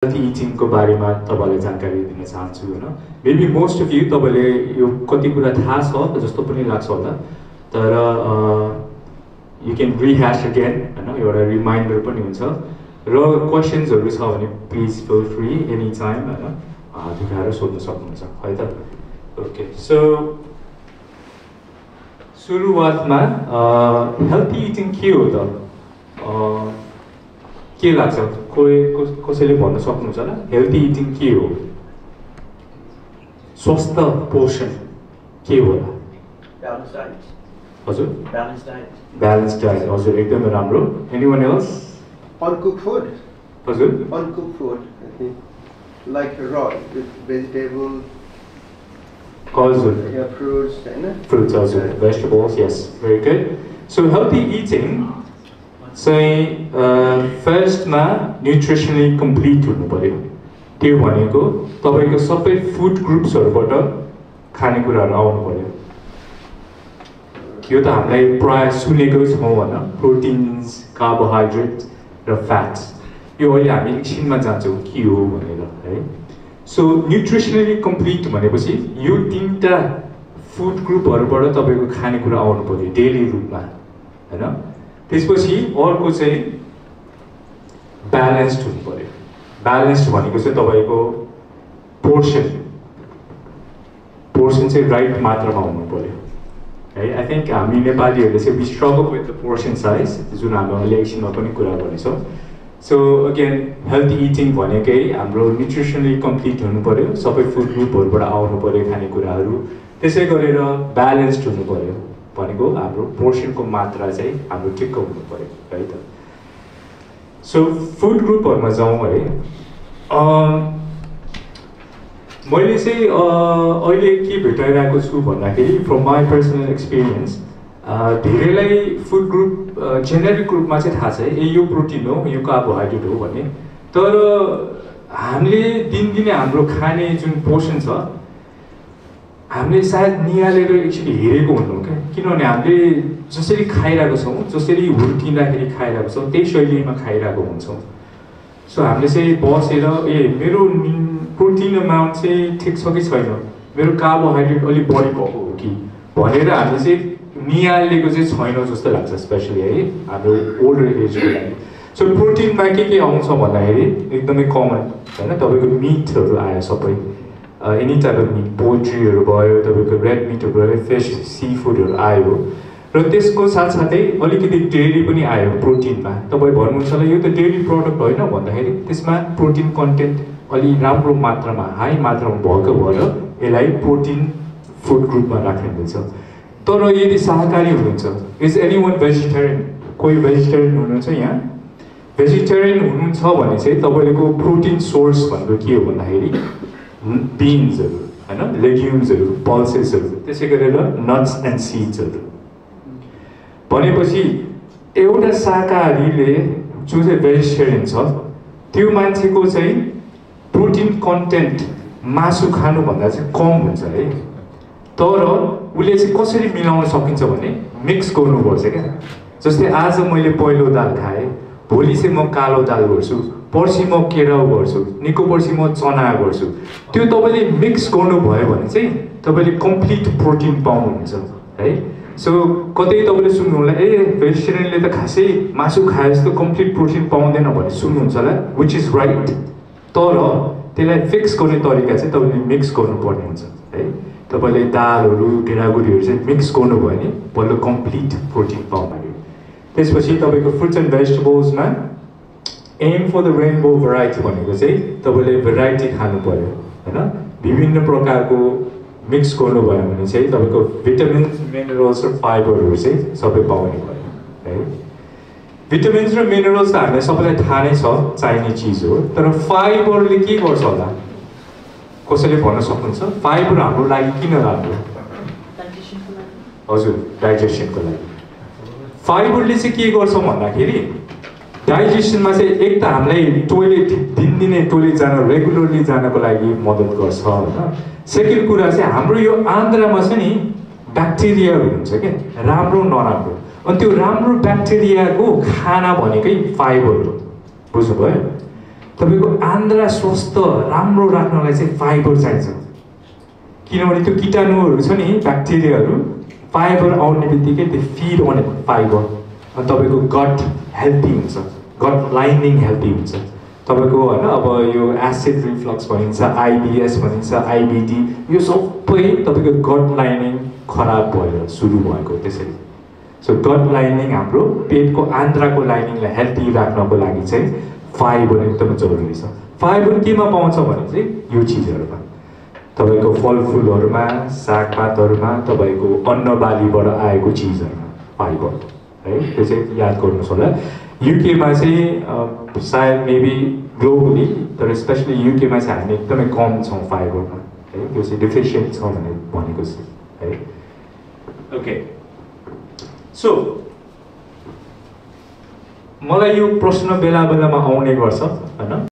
healthy eating को बारेमा तपाईलाई जानकारी दिन चाहन्छु हैन मेबी मोस्ट अफ यु तपाईले यो कति कुरा थाहा छ जस्तो पनि लाग्छ होला तर यु क्यान रिह्याश अगेन हैन एउटा रिमाइन्डर पनि हुन्छ र क्वेशन्सहरु छ भने please feel free any time हैन हात उठाएर सोध्न सक्नुहुन्छ है त ओके सो सुरुवातमा हेल्थी इटिङ के हो त के लाग्छ कसैले भन्न सक्नुहुन्छ होला हेल्थी इटिङ के हो स्वस्थ पोषण के होला Balanced diet. हजुर Balanced diet. ब्यालेन्स्ड डायट हजुर एकदमै राम्रो एनीवन एल्स Uncooked food. हजुर Uncooked food. I think like raw with vegetables. हजुर Yeah, fruits, and fruits हजुर vegetables yes very good so healthy eating चाहिँ फर्स्टमा न्युट्रिसनली कम्प्लिट हुनु पर्यो त्यो भनेको तपाईको सबै फुड ग्रुप्सहरुबाट खानेकुराहरु आउनु पर्यो यो त हामीलाई प्राय सुनेको छौं हैन प्रोटिन्स कार्बोहाइड्रेट र फ्याट्स यो अहिले हामी एकछिनमा जान्छौं के हो भनेर है सो न्युट्रिसनली कम्प्लिट भनेपछि यो तीनटा फुड ग्रुपहरुबाट तपाईको खानेकुरा आउनु पर्यो डेली रुपमा हैन त्यसपछि अर्को चाहिँ ब्यालेन्स्ड हुनु पर्यो ब्यालेन्स्ड भनेको चाहिँ तपाईको पोर्सन चाहिँ राइट मात्रामा हुनु पर्यो है आई थिंक हामी नेपालीहरुले चाहिँ we struggle with the portion size जुन हामीले एकछिनमा पनि कुरा गर्नेछौं सो अगेन हेल्थी इटिङ भनेकै हाम्रो न्युट्रिसनली कम्प्लिट हुनु पर्यो सबै फुड ग्रुपहरुबाट आउनु पर्यो खानेकुराहरु त्यसै गरेर ब्यालेन्स्ड हुनु पर्यो भनेको हाम्रो पोर्सनको मात्रा चाहिँ हाम्रो ठिक्क हुनु पर्यो है त सो फुड ग्रुपहरुमा जाउँ है मैले चाहिँ अहिले के भेटाइरहेको छु भन्दाखेरि फ्रम माई पर्सनल एक्सपिरियन्स धेरैलाई फुड ग्रुप जेनेरिक रूपमा चाहिँ थाहा छ ए यो प्रोटिन हो यो कार्बोहाइड्रेट हो भन्ने तर हामीले दिनदिनै हाम्रो खाने जुन पोषण छ हामीले सायद निहालेर एक्चुअली हेरेको हुन्छौँ क्या किनभने हामीले जसरी खाइरहेको छौँ जसरी हुर्किँदाखेरि खाइरहेको छौँ त्यही शैलीमा खाइरहेको हुन्छौँ सो हामीले चाहिँ बसेर ए मेरो प्रोटिन अमाउन्ट चाहिँ ठिक छ कि छैन मेरो कार्बोहाइड्रेट अलिक बढी भएको हो कि भनेर हामीले चाहिँ निहालेको चाहिँ छैन जस्तो लाग्छ स्पेसली है हाम्रो ओल्डर एजको लागि सो प्रोटिनमा के आउँछ भन्दाखेरि एकदमै कमन होइन तपाईँको मिटहरू आयो सबै एनी टाइप अफ मिट पोल्ट्रीहरू भयो तपाईँको रेड मिटहरू भयो फिस सी फुडहरू आयो र त्यसको साथसाथै अलिकति डेयरी पनि आयो प्रोटिनमा तपाईँ भन्नुहुन्छ होला यो त डेयरी प्रडक्ट होइन भन्दाखेरि त्यसमा प्रोटिन कन्टेन्ट अलि राम्रो मात्रामा हाई मात्रामा भएको भएर यसलाई प्रोटिन फुड ग्रुपमा राखिँदैछ तर यदि शाकाहारी हुनुहुन्छ इज एनी वान भेजिटेरियन कोही भेजिटेरियन हुनुहुन्छ यहाँ भेजिटेरियन हुनुहुन्छ भने चाहिँ तपाईँको प्रोटिन सोर्स भनेको के हो भन्दाखेरि बिन्सहरू हैन लेग्युम्सहरू पल्सेसहरू त्यसै गरेर नट्स एन्ड सिड्सहरू भनेपछि एउटा शाकाहारीले जो चाहिँ भेजिटेरियन छ त्यो मान्छेको चाहिँ प्रोटिन कन्टेन्ट मासु खानुभन्दा चाहिँ कम हुन्छ है तर उसले चाहिँ कसरी मिलाउन सकिन्छ भने मिक्स गर्नुपर्छ क्या जस्तै आज मैले पहिलो दाल खाएँ भोलि चाहिँ म कालो दाल गर्छु पर्सि म केराउ गर्छु निको पर्सि म चना गर्छु त्यो तपाईँले मिक्स गर्नुभयो भने चाहिँ तपाईँले कम्प्लिट प्रोटिन पाउनुहुन्छ है सो कतै तपाईँले सुन्नु होला ए भेजिटेरियनले त खासै मासु खाए जस्तो कम्प्लिट प्रोटिन पाउँदैन भने सुन्नुहुन्छ होला विच इज राइट तर त्यसलाई फिक्स गर्ने तरिका चाहिँ तपाईँले मिक्स गर्नुपर्ने हुन्छ है तपाईँले दालहरू गेडागुडीहरू चाहिँ मिक्स गर्नुभयो भने बल्ल कम्प्लिट प्रोटिन पाउनु त्यसपछि तपाईँको फ्रुट्स एन्ड भेजिटेबल्समा aim for the rainbow variety भनेको चाहिँ तपाईँले भेराइटी खानु पर्यो होइन विभिन्न प्रकारको मिक्स गर्नुभयो भने चाहिँ तपाईँको भिटामिन्स मिनरल्स र फाइबरहरू चाहिँ सबै पाउने भयो है भिटामिन्स र मिनरल्स त हामीलाई सबैलाई थाहा नै छ चाहिने चिज हो तर फाइबरले के गर्छ होला कसैले भन्न सक्नुहुन्छ फाइबर हाम्रो लागि किन राम्रो हजुर डाइजेसनको लागि फाइबरले चाहिँ के गर्छ भन्दाखेरि डाइजेसनमा चाहिँ एक त हामीलाई टोइलेट दिनदिनै टोइलेट जान रेगुलरली जानको लागि मद्दत गर्छ होइन सेकेन्ड कुरा चाहिँ हाम्रो यो आन्द्रामा चाहिँ नि ब्याक्टेरियाहरू हुन्छ क्या राम्रो नराम्रो अनि त्यो राम्रो ब्याक्टेरियाको खाना भनेकै फाइबर हो बुझ्नुभयो तपाईँको आन्द्रा स्वस्थ राम्रो राख्नलाई चाहिँ फाइबर चाहिन्छ किनभने त्यो कीटाणुहरू छ नि ब्याक्टेरियाहरू फाइबर आउने बित्तिकै त्यो फिड अन फाइबर अनि तपाईँको गट हेल्दी हुन्छ गट लाइनिङ हेल्दी हुन्छ तपाईँको होइन अब यो एसिड रिफ्लक्स भनिन्छ आइबिएस भनिन्छ आइबिडी यो सबै तपाईँको गट लाइनिङ खराब भएर सुरु भएको त्यसरी सो गट लाइनिङ हाम्रो पेटको आन्द्राको लाइनिङलाई हेल्दी राख्नको लागि चाहिँ फाइबर एकदमै जरुरी छ फाइबर केमा पाउँछ भने चाहिँ यो चिजहरूमा तपाईँको फलफुलहरूमा सागपातहरूमा तपाईँको अन्नबालीबाट आएको चिजहरूमा फाइबर है त्यो चाहिँ याद गर्नुहोस् होला युकेमा चाहिँ सायद मेबी ग्लोबली तर स्पेसली युकेमा चाहिँ हामी एकदमै कम छौँ फाइबरमा है त्यो चाहिँ डिफिसियन्ट छ भनेको छ है ओके सो मलाई यो प्रश्न बेला बेलामा आउने गर्छ होइन